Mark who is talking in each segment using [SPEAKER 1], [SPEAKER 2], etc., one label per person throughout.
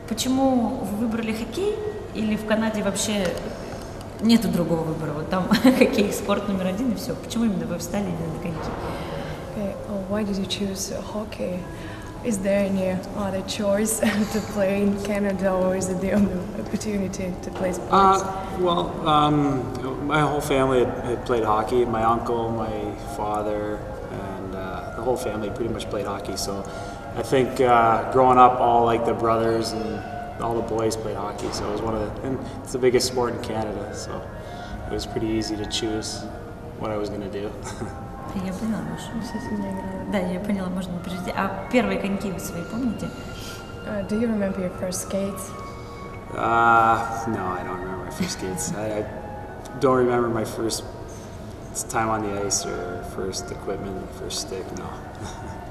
[SPEAKER 1] Почему вы выбрали хоккей? Или в Канаде вообще нету другого выбора? Вот там хоккей спорт номер один и все. Почему именно вы встали именно на коньки?
[SPEAKER 2] Okay. Why did you choose hockey? Is there any other choice to play in Canada, or is it the only opportunity to play sports?
[SPEAKER 3] My whole family had played hockey. My uncle, my father, and the whole family pretty much played hockey. So I think growing up, all like the brothers and all the boys played hockey. So it was and it's the biggest sport in Canada. So it was pretty easy to choose what I was going to do.
[SPEAKER 1] Я поняла, Маша. Да, я поняла, можно подожди. А первые коньки вы свои помните?
[SPEAKER 2] Do you remember your first skates?
[SPEAKER 3] No, I don't remember my first skates. I don't remember my first time on the ice or first equipment, first stick, no.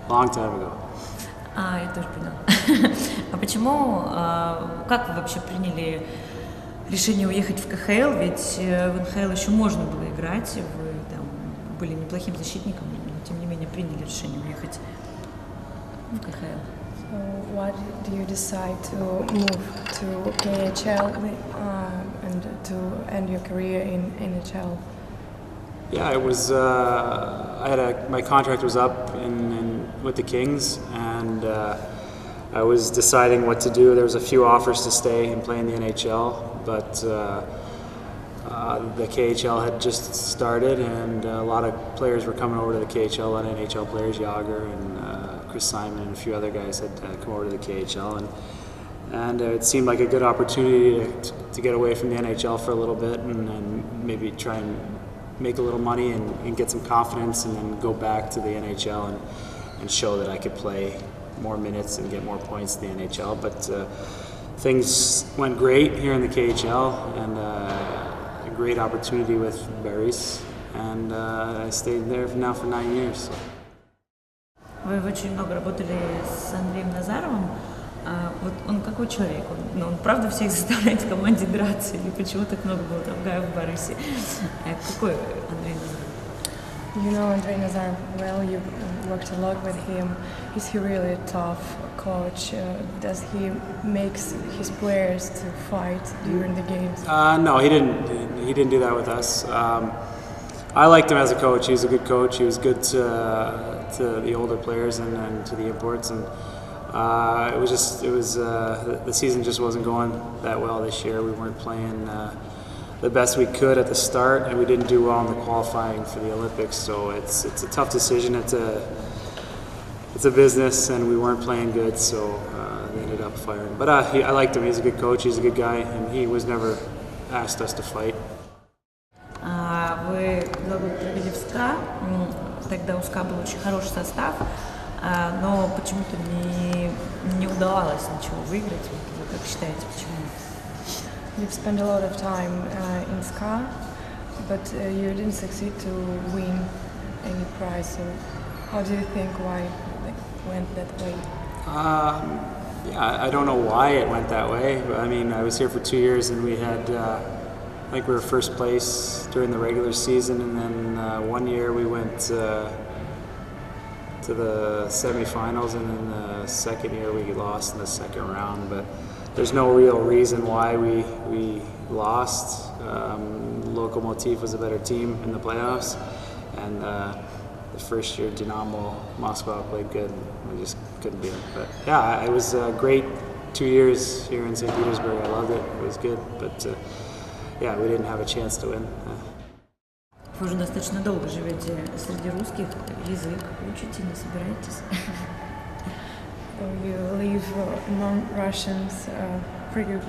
[SPEAKER 3] Long time ago.
[SPEAKER 1] Я тоже поняла. А почему, как вы вообще приняли решение уехать в КХЛ? Ведь в НХЛ еще можно было играть, вы там были неплохим защитником, но тем не менее приняли решение уехать в КХЛ.
[SPEAKER 2] So why do you decide to move to KHL and to end your career in NHL?
[SPEAKER 3] Yeah, it was. My contract was up with the Kings, and I was deciding what to do. There was a few offers to stay and play in the NHL, but the KHL had just started, and a lot of players were coming over to the KHL. A lot of NHL players, Yager and Chris Simon, and a few other guys had come over to the KHL, and it seemed like a good opportunity to get away from the NHL for a little bit, and maybe try and make a little money and get some confidence, and then go back to the NHL and show that I could play more minutes and get more points in the NHL. But things went great here in the KHL, and a great opportunity with Barys, and I stayed there now for 9 years. So.
[SPEAKER 1] Вы очень много работали с Андреем Назаровым. Вот он какой человек? Он правда всех заставляет в команде драться? Или почему так много было там гаев в Барысе? Какой Андрей Назаров?
[SPEAKER 2] You know Andrei Nazarov well, you worked a lot with him. Is he really a tough coach? Does he make his players to fight during the games?
[SPEAKER 3] No, he didn't. He didn't do that with us. I liked him as a coach. He was a good coach. He was good to the older players and to the imports. And the season just wasn't going that well this year. We weren't playing the best we could at the start, and we didn't do well in the qualifying for the Olympics. So it's a tough decision. It's a business, and we weren't playing good, so they ended up firing. But I liked him. He's a good coach. He's a good guy, and he was never asked us to fight.
[SPEAKER 1] Вы 2 года провели в СКА. Тогда у СКА был очень хороший состав, но почему-то не удавалось ничего выиграть. Вы как считаете, почему?
[SPEAKER 2] You've spent a lot of time in SCA, but you didn't succeed to win any prize. So how do you think why it went that way?
[SPEAKER 3] Yeah, I don't know why it went that way. But, I mean, I was here for 2 years, and we had, I think we were first place during the regular season, and then 1 year we went to the semifinals, and then the second year we lost in the second round. But there's no real reason why we lost. Lokomotiv was a better team in the playoffs, and the first year Dynamo Moscow played good. We just couldn't beat them. But yeah, it was a great 2 years here in Saint-Petersburg. I loved it. It was good, but yeah, we didn't have a chance to win.
[SPEAKER 1] Вы уже достаточно долго живете среди русских, язык учите, не собираетесь?
[SPEAKER 2] You live among Russians pretty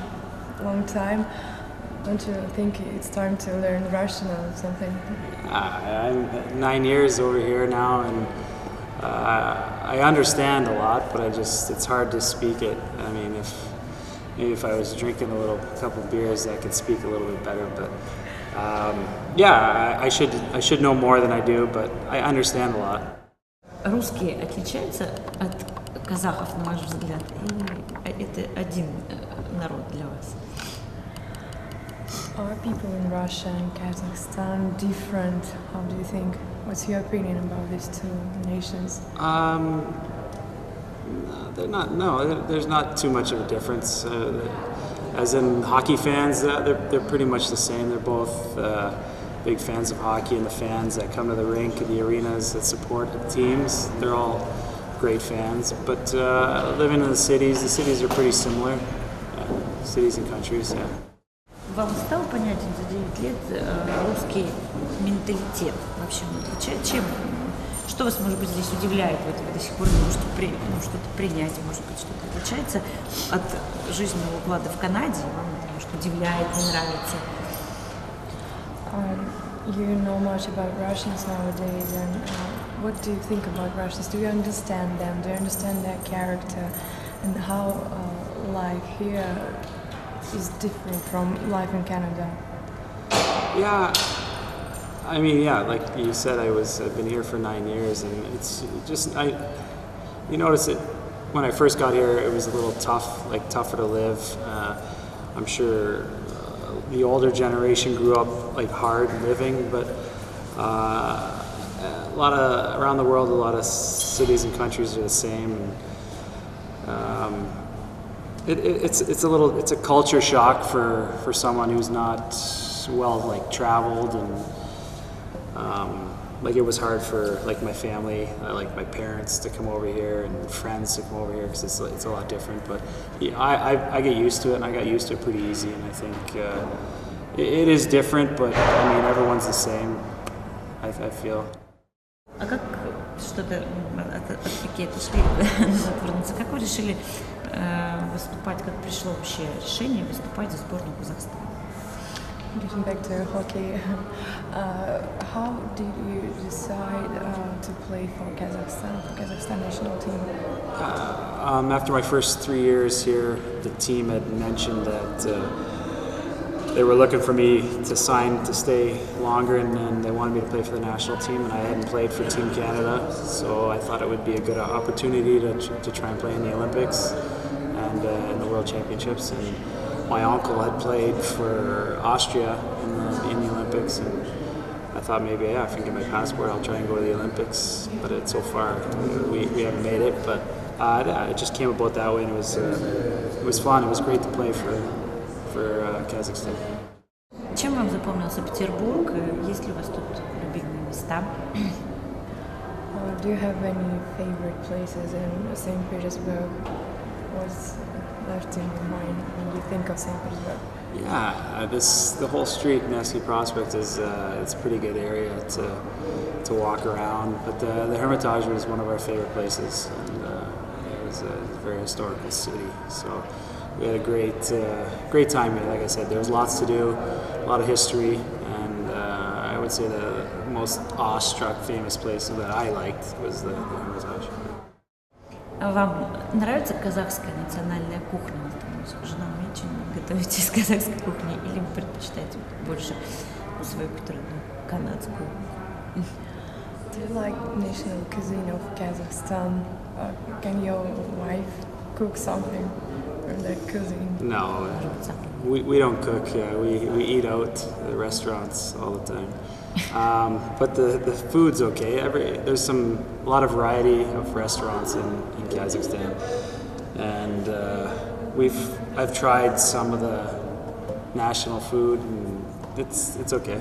[SPEAKER 2] long time. Don't you think it's time to learn Russian or something?
[SPEAKER 3] I'm 9 years over here now, and I understand a lot, but it's hard to speak it. I mean, if I was drinking a couple beers, I could speak a little bit better. But yeah, I should know more than I do, but I understand a lot.
[SPEAKER 1] Русские отличаются от казахов, на ваш взгляд, или это один народ для вас?
[SPEAKER 2] Are people in Russia and Kazakhstan different? How do you think? What's your opinion about these two nations?
[SPEAKER 3] They're not. No, there's not too much of a difference. As in hockey fans, they're pretty much the same. They're both big fans of hockey, and the fans that come to the rink and the arenas that support the teams, they're all great fans. But living in the cities are pretty similar. Cities and countries. Yeah.
[SPEAKER 1] Вам стал понятен за 9 лет русский менталитет? Вообще он отличает? Чем? Что вас, может быть, здесь удивляет? Вот вы до сих пор не можете что-то принять, может быть, что-то отличается от жизненного уклада в Канаде? Вам это, может, удивляет, не нравится?
[SPEAKER 2] You know much about Russians nowadays, and what do you think about Russians? Do you understand them? Do you understand their character, and how life here is different from life in Canada?
[SPEAKER 3] Yeah, I mean, yeah, like you said, I've been here for 9 years, and it's just you notice it when I first got here. It was a little tougher to live. I'm sure the older generation grew up like hard living, but around the world, a lot of cities and countries are the same. And, it's a culture shock for someone who's not well traveled, and it was hard for my family, like my parents to come over here and friends to come over here, because it's a lot different. But yeah, I get used to it, and I got used to it pretty easy. And I think it is different, but I mean everyone's the same. I feel.
[SPEAKER 1] А как что-то от хоккея отошли назад вернуться? Как вы решили выступать? Как пришло вообще решение выступать за сборную Казахстана?
[SPEAKER 2] Getting back to hockey, how did you decide to play for Kazakhstan national team?
[SPEAKER 3] After my first 3 years here, the team had mentioned that they were looking for me to stay longer, and they wanted me to play for the national team, and I hadn't played for Team Canada, so I thought it would be a good opportunity to try and play in the Olympics and in the World Championships. And my uncle had played for Austria in the Olympics, and I thought maybe if I can get my passport, I'll try and go to the Olympics. But so far we haven't made it. But it just came about that way, and it was fun. It was great to play for Kazakhstan.
[SPEAKER 1] Чем вам запомнился Петербург? Есть ли у вас тут любимые места?
[SPEAKER 2] Do you have any favorite places in Saint-Petersburg? What's left in your mind when you think of Saint-Petersburg?
[SPEAKER 3] Yeah, the whole street, Nevsky Prospect, it's a pretty good area to walk around. But the Hermitage was one of our favorite places, and it was a very historical city. So we had a great time here. Like I said, there was lots to do, a lot of history, and I would say the most awestruck, famous place that I liked was the Hermitage.
[SPEAKER 1] Вам нравится казахская национальная кухня? Жена очень готовите из казахской кухни, или вы предпочитаете больше свою культурную канадскую?
[SPEAKER 2] Do you like national cuisine of Kazakhstan? Can your wife cook something from that cuisine?
[SPEAKER 3] No, we don't cook. We eat out at the restaurants all the time. But the food's okay. There's a lot of variety of restaurants in Kazakhstan, and I've tried some of the national food, and it's okay.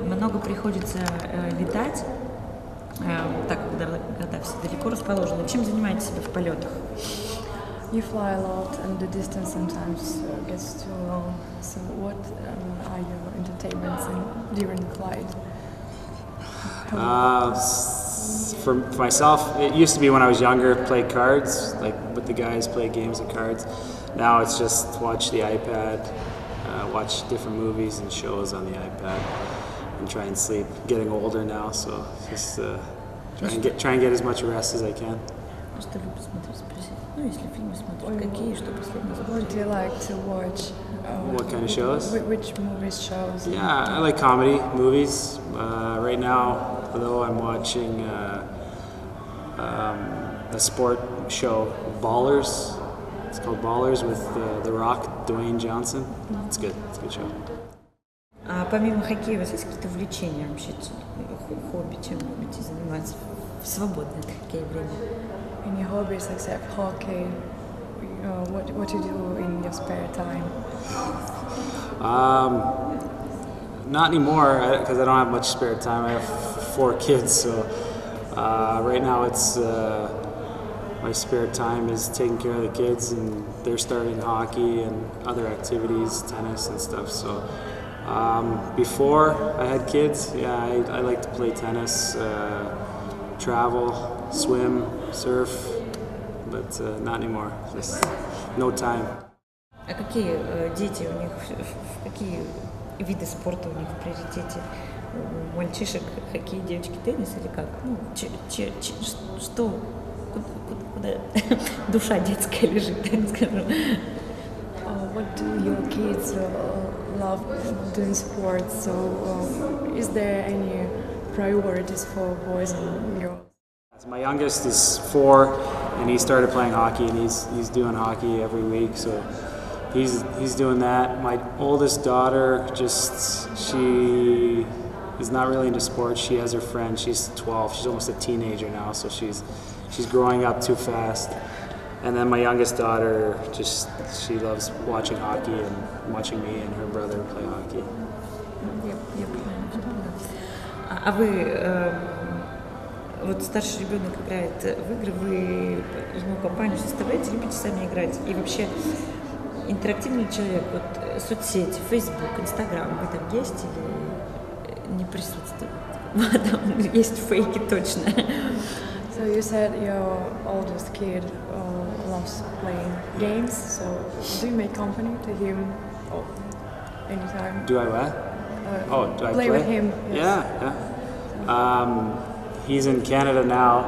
[SPEAKER 1] Много приходится летать, так когда все далеко расположены. Чем занимаетесь себя в полетах?
[SPEAKER 2] You fly a lot, and the distance sometimes gets too long. So, what are your entertainments during the flight?
[SPEAKER 3] For myself, it used to be when I was younger, play cards, like with the guys, play games of cards. Now it's just watch the iPad, watch different movies and shows on the iPad, and try and sleep. Getting older now, so just try and get as much rest as I can.
[SPEAKER 1] Что любите смотреть? Ну, если фильмы смотрите, какие, что последнее смотрите?
[SPEAKER 2] What do you like to watch?
[SPEAKER 3] What kind of shows?
[SPEAKER 2] Which movies, shows?
[SPEAKER 3] Yeah, I like comedy movies. Right now, though, I'm watching a sport show, Ballers. It's called Ballers with The Rock, Dwayne Johnson. It's good. It's a good show.
[SPEAKER 1] А помимо хоккея у вас есть какие-то увлечения вообще, хобби, чем любите заниматься в свободное от хоккея время?
[SPEAKER 2] Any hobbies except hockey? What you do in your spare time?
[SPEAKER 3] Not anymore because I don't have much spare time. I have 4 kids, so right now it's my spare time is taking care of the kids, and they're starting hockey and other activities, tennis and stuff. So before I had kids, yeah, I like to play tennis, travel, swim, surf, but not anymore. Just no time.
[SPEAKER 1] А какие дети у них, какие виды спорта у них в приоритете? У мальчишек хоккей, девочки теннис или как? Ну, что, куда душа детская лежит, так скажем?
[SPEAKER 2] What do your kids love doing sports? So is there any priorities for boys and girls?
[SPEAKER 3] My youngest is 4, and he started playing hockey, and he's doing hockey every week. So he's doing that. My oldest daughter, she is not really into sports. She has her friend. She's 12. She's almost a teenager now, so she's growing up too fast. And then my youngest daughter, she loves watching hockey and watching me and her brother play hockey.
[SPEAKER 1] Я понимаю. А вы, вот старший ребенок играет в игры, вы ему компанию составляете, любите сами играть? И вообще, интерактивный человек, вот соцсети, Facebook, Instagram, вы там есть или не присутствует? Там есть фейки точно.
[SPEAKER 2] So you said your oldest kid loves playing games. So do you make company to him anytime?
[SPEAKER 3] Do I what? Do I play
[SPEAKER 2] with him? Yes.
[SPEAKER 3] Yeah. He's in Canada now,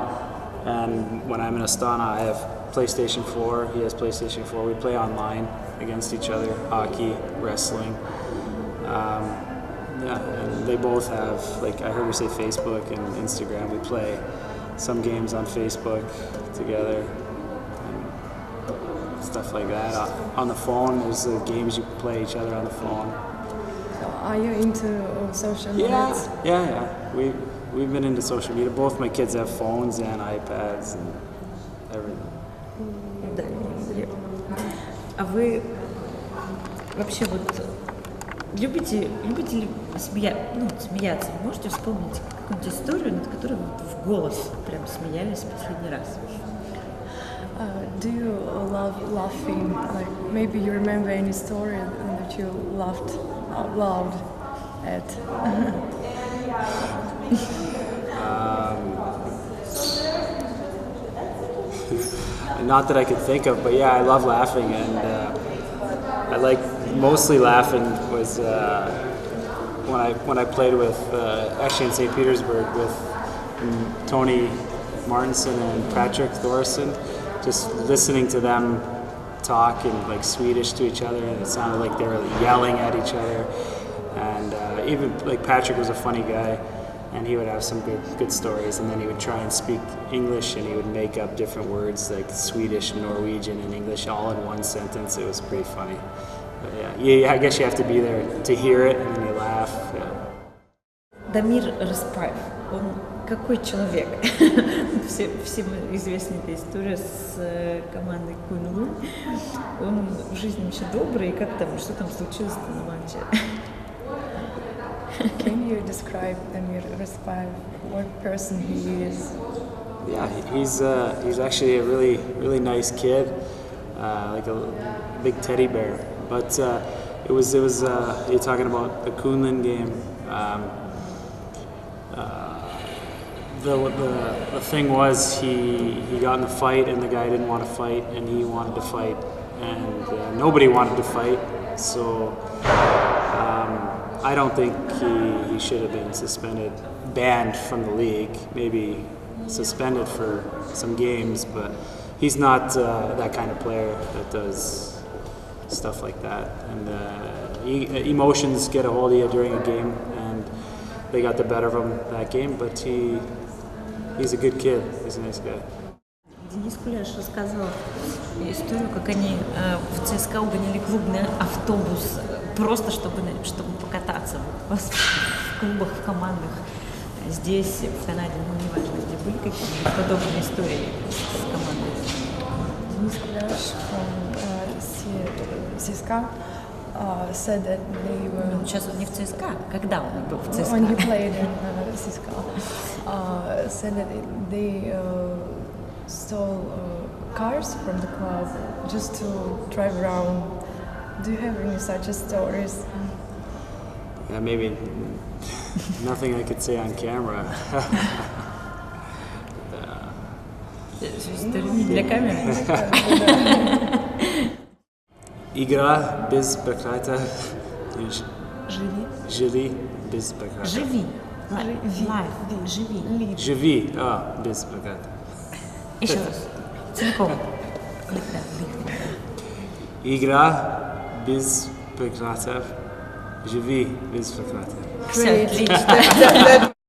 [SPEAKER 3] and when I'm in Astana, I have PlayStation 4. He has PlayStation 4. We play online against each other, hockey, wrestling. Yeah, and they both have, like I heard you say Facebook and Instagram. We play some games on Facebook together and stuff like that. On the phone, there's games you play each other on the phone.
[SPEAKER 2] So are you into social media?
[SPEAKER 3] Yeah. We've been into social media. Both my kids have phones and iPads and everything.
[SPEAKER 1] Да. А вы вообще вот любите ли смеяться? Вы можете вспомнить какую-нибудь историю, над которой вы в голос прям смеялись в последний раз?
[SPEAKER 2] Do you love laughing? Like maybe you remember any story that you laughed out loud at?
[SPEAKER 3] Not that I could think of, but yeah, I love laughing, and I like mostly laughing was when I played with actually in St. Petersburg with Tony Martinson and Patrick Thorson, just listening to them talk in like Swedish to each other, and it sounded like they were yelling at each other, and even like Patrick was a funny guy. And he would have some good stories, and then he would try and speak English, and he would make up different words like Swedish, Norwegian, and English all in one sentence. It was pretty funny. But yeah, I guess you have to be there to hear it, and then you laugh. Yeah.
[SPEAKER 1] Дамир Распаев, он какой человек? Всем известна эта история с командой Кунлун. Он в жизни вообще добрый, и что там случилось-то на матче?
[SPEAKER 2] Can you describe Damir Raspaev, what person he is?
[SPEAKER 3] Yeah, he's actually a really nice kid, like a big teddy bear. But it was you're talking about the Kunlun game. The thing was he got in a fight, and the guy didn't want to fight, and he wanted to fight, and nobody wanted to fight. So I don't think he should have been banned from the league, maybe suspended for some games, but he's not that kind of player that does stuff like that. And emotions get a hold of you during a game, and they got the better of him that game, but he's a good kid, he's a nice guy.
[SPEAKER 1] Денис Куляш рассказывал историю, как они в ЦСКА угоняли клубный автобус просто чтобы покататься вот, в клубах, в командах. Здесь, в Канаде, ну, неважно, где были какие-нибудь подобные истории с командой.
[SPEAKER 2] This players from CSKA said that they were.
[SPEAKER 1] Ну, сейчас он не в ЦСКА. Когда он был в ЦСКА?
[SPEAKER 2] When he played in CSKA, said that they stole cars from the club just to drive around. Do you have any such stories?
[SPEAKER 3] Yeah, maybe nothing I could say on camera.
[SPEAKER 1] История не для камеры.
[SPEAKER 3] Игра без проката.
[SPEAKER 1] Живи.
[SPEAKER 3] Живи без проката.
[SPEAKER 1] Живи. Live. Живи.
[SPEAKER 3] Живи, без проката.
[SPEAKER 1] Еще раз. Целиком.
[SPEAKER 3] Игра без прокатов. Живи без проката.
[SPEAKER 1] Все, отлично.